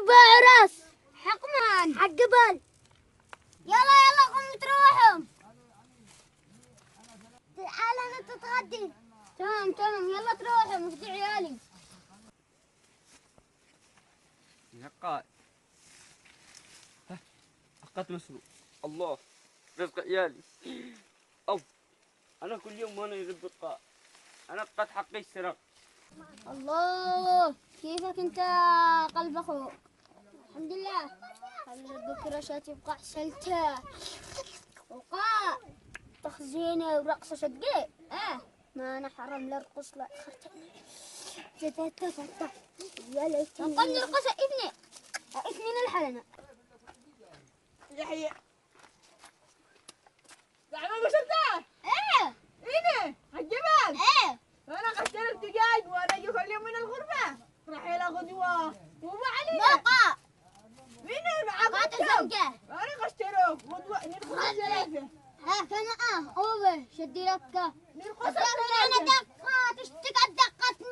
بعرس حق من؟ حق جبل. يلا يلا قوموا تروحوا. تعال انت تتغدي. تمام يلا تروحوا مفدي عيالي. حقات مسروق. الله رزق عيالي. أو أنا كل يوم وأنا يغيب بقاء. أنا قد حقي السرق. الله كيفك انت قلب اخوك؟ الحمد لله. خلي بكره شات يبقى حسلته وقاء تخزينه ورقصه شقي. ما انا حرام لا ارقص لا يا ليتني قل نرقص ابني اثنين الحلنا يحيى زعما بشرته هنا الجبل انا قشرت دجاج وانا اجي كل يوم من الغرفه رحيل غدوه وما علينا بقى مين معك انا قشره غدوه نرقص ثلاثه كان اوه شدي لك نرقص انا دقات اشتقت دقات من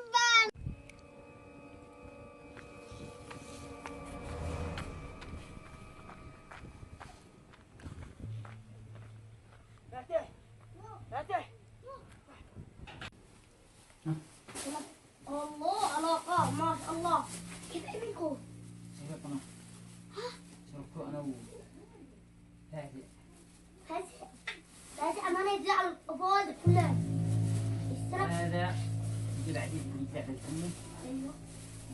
فاتح فاتح الله علاقة ما شاء الله. كيف ابنكم؟ سرقنا سرقوا أنا وفاتح فاتح أمانة يزعل الفوائد كلها. السرق هذا جبل عديد من يتابع الأمي. أيوه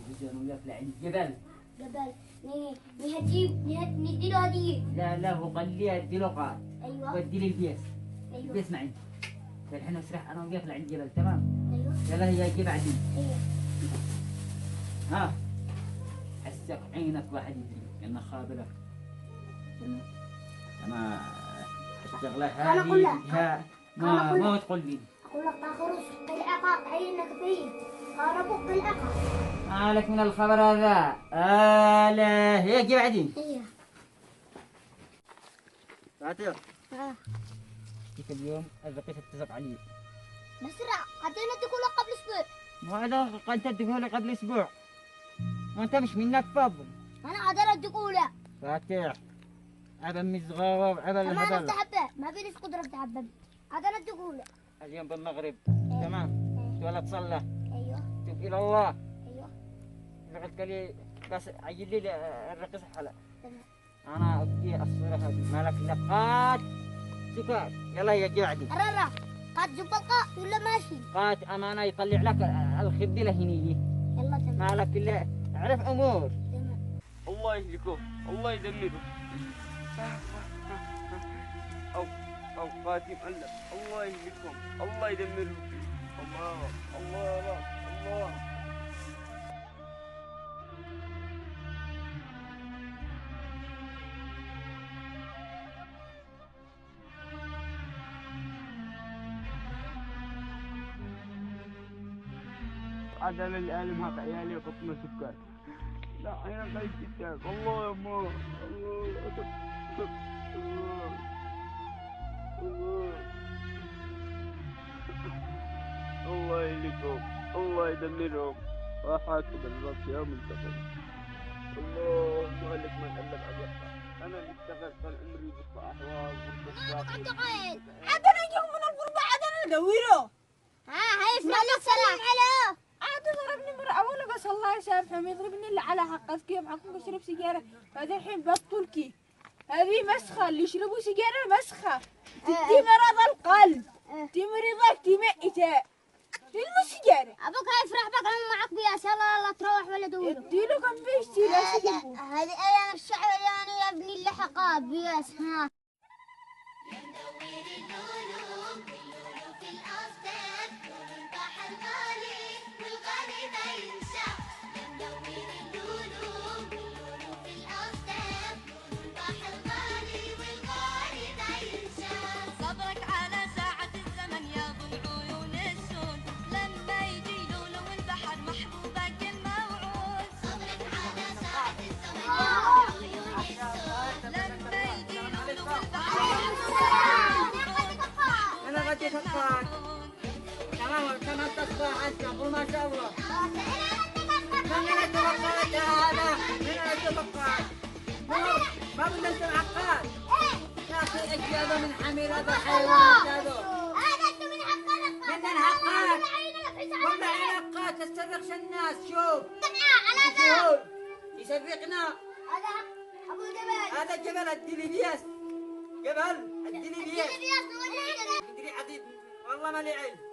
وجانا وياه في عند الجبل. جبل ندي له هدية. لا هو قال لي أدي له قال أيوه ودي لي البيس. أيوه البيس معي. فالحين أسرح أنا وياه في عند الجبل تمام. أيوه يلا هي جيب عديد. أيوه ها حسك عينك واحد يدري إنه خابرك. أنا الشغلة أنا أقول لك. هذه ما تقول لي. أقول لك تخرج قلعة عينك فيه. خربوا قلعة. مالك من الخبر هذا؟ لا هي جيب عديد. أيوه فاتح كيف اليوم البقيت اتفق علي. بسرعة عطينا الدخول قبل أسبوع. وهذا قد تدخل قبل اسبوع وانت مش منك فضل. أنا عدنا الدخول. فاتح ابا مزغاوة وابا ما الهبل. نستحبه ما فينيش قدرة أتحبب. عدنا الدخول. اليوم بالمغرب تمام ولا تصلى أيوه تب الى الله. أيوه قلت لي بس عجل لي الرقص حلا. تمام. انا ابكي الصورة هذه مالك نقات سكات. يلا يا جعدي ررا قد زبقة ولا ماشي؟ قات امانة يطلع لك الخبز هنيجي. يلا تمام. مالك الا اعرف امور. تمام. الله يهلكه الله يدمره. أو قاتم ألف. الله يهلكهم الله يدمرهم. الله عدم العالم هذا عيالي قطنا سكر. لا أنا قايد جداك. الله يا ماما الله يهلكهم الله يدمرهم. وحاسب الرب يا منتقم. الله مهلك من قلب عليك. أنا اللي اشتغلت طال عمري بقطع أحواض انتقل. عدنا نجيهم من الغرفه عدنا ندوره هاي اسمع سلام على عاد ضربني مرة أول بس الله يسامحه ما يضربني إلا على حقك يوم حقك أشرب سيجارة. هذا الحين بطلكي هذه مسخة اللي يشربوا سيجارة مسخة تدي مرض القلب تدي مريضك تدي ميتة تلمو سيجارة. ابوك هاي يفرح بك لما معك بياس. يلا لا تروح ولا دوره. اديله كم بيشتي لا تجيبه. هذه انا الشعر يعني يا ابني اللي حقاب بياس. ها انا غادي افكر تمام كما تصبح انت وما شاء الله. من اتوقعت هذا من بقى ما بدنا انت عقاد يا اخي ايش هذا من حمير هذا حيوان هذا من الحقاد والله علاقات تسترقش الناس شوف شوف يسرقنا هذا جبل الدليبياس جبل الدليبياس ادري عديد والله ما لي علم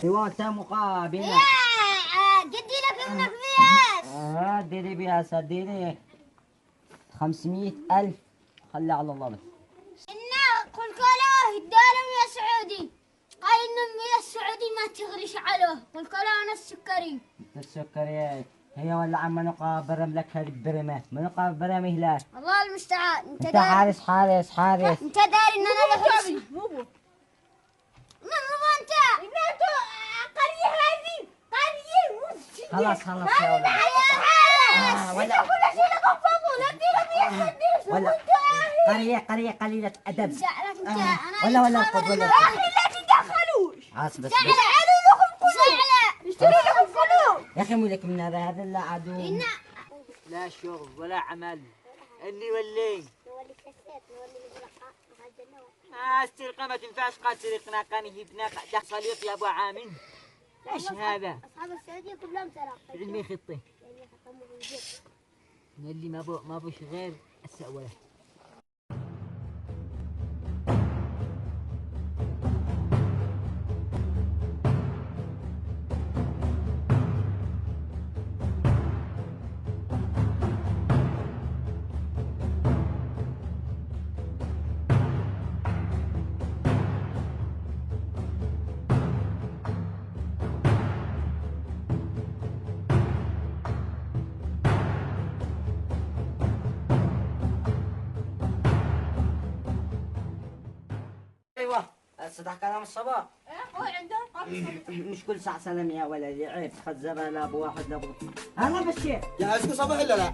حيوان مقابلة جدي لك ابنك بياس اديني بياس اديني 500,000 خلي على الله بس إنه قل كلاه الدالم يا سعودي قال إنه يا السعودي ما تغريش عليه قل كلاه أنا السكري السكريات هي ولا عم نقابر لك هذه البرمة ما نقابر مهلا الله المستعان انت حارس انت داري ان انا بهرس مو بو من مو انت قرية هذه قرية خلاص يا ولد ولا كل شيء لك فضل لا تدير ولا قرية قليلة أدب زعلك انت انا ولا قد ولا يا اخي لا تدخلوش بس تعالوا لكم فلوس اشتري لكم فلوس يا أخي مولك من هذا لا عدو إن لا شغل ولا عمل اللي ولي السرقة ما تنفعش قال سرقنا قام يجيبنا دخل يا أبو عامر ايش هذا؟ اصحاب السعودية كلهم سرقة علمي خطي اللي ما بوش غير السأولة ايوه صدق كلام الصباح اخوي عندهم مش كل ساعة سلام يا ولدي عيب خد زبالة لابو واحد لابو هلا بشير جهزكوا صباح ولا لا؟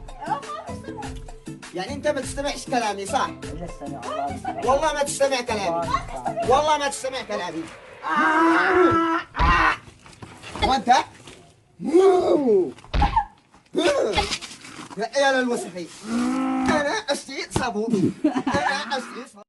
يعني انت ما تستمعش كلامي صح؟ لسه يا الله والله ما تستمع كلامي والله ما تستمع كلامي وانت يا عيال الوسخين انا اشتي صابون انا اشتي صابون